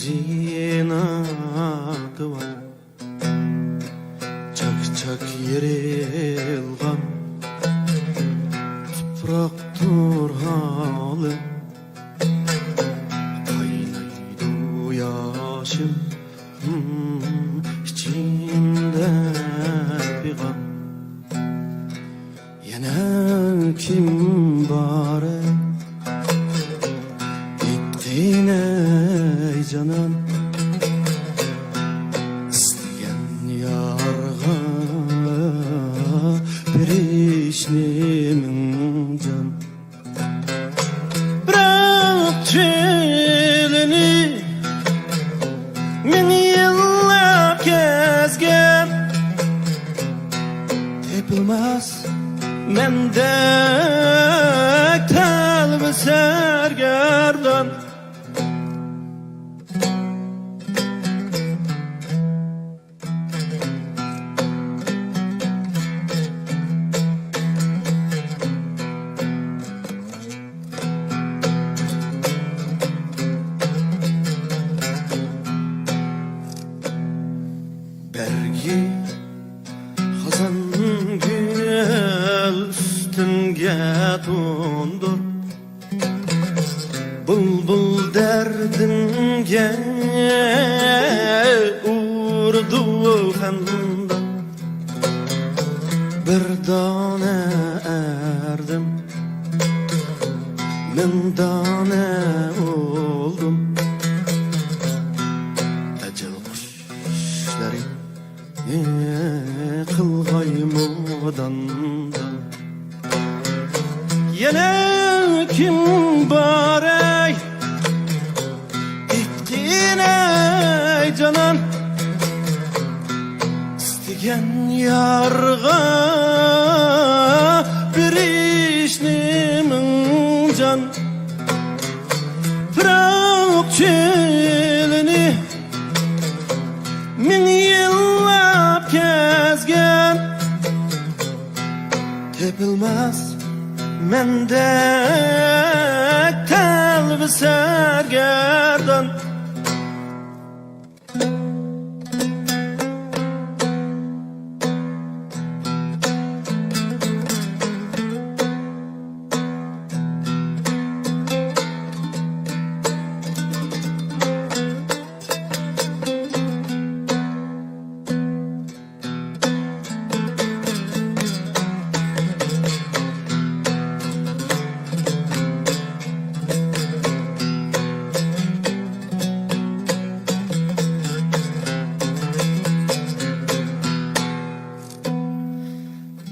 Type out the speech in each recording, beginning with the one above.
jinakı var. Çak çak yerilgan tupraktır halı. Kaynaydı yaşım içimde bir kan. Yine kim bari gittin ey canan, isteyen yarga perişnimin can. Bırak çelini min yıllar gezgen, tepilmez mendek telbi sergerdan. Bergi hazan güel üstünge tundur, bulbul derdinge urdu fanda. Bir dane erdim, min dane oldum. Ecel kuşları kılgaymodanda. Yine kim barey gittin ey canan, isteyen yarga bir işnimin can. Bırak çelini min yıllar gezgen, tepilmez mendek telbi sergerdan.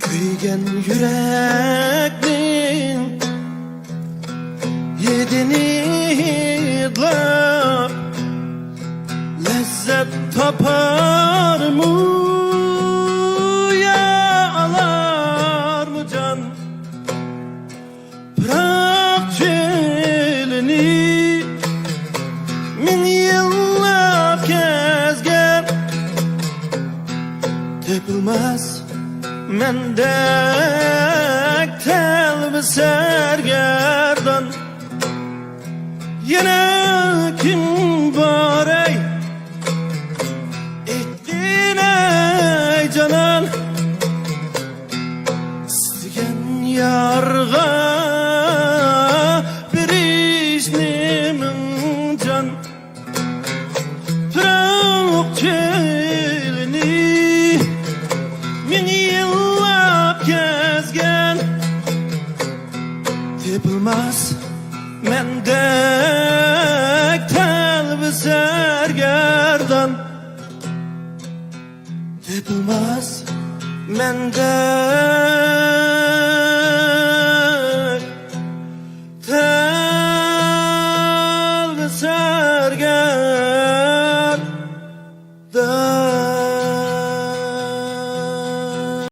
Kıygen yürekmin yedini idlar, lezzet tapar mı ya alar mı can? Bırak çelini min yıllar gezgen, tepilmez mendek telbi sergerdan. Yine kim barey ettin ey canan, isteyen yarga bir işnimin can. Bırak çelini min yıllar gezgen, tepilmez mendek telbi sergerdan. Tepilmez mendek telbi sergerdan.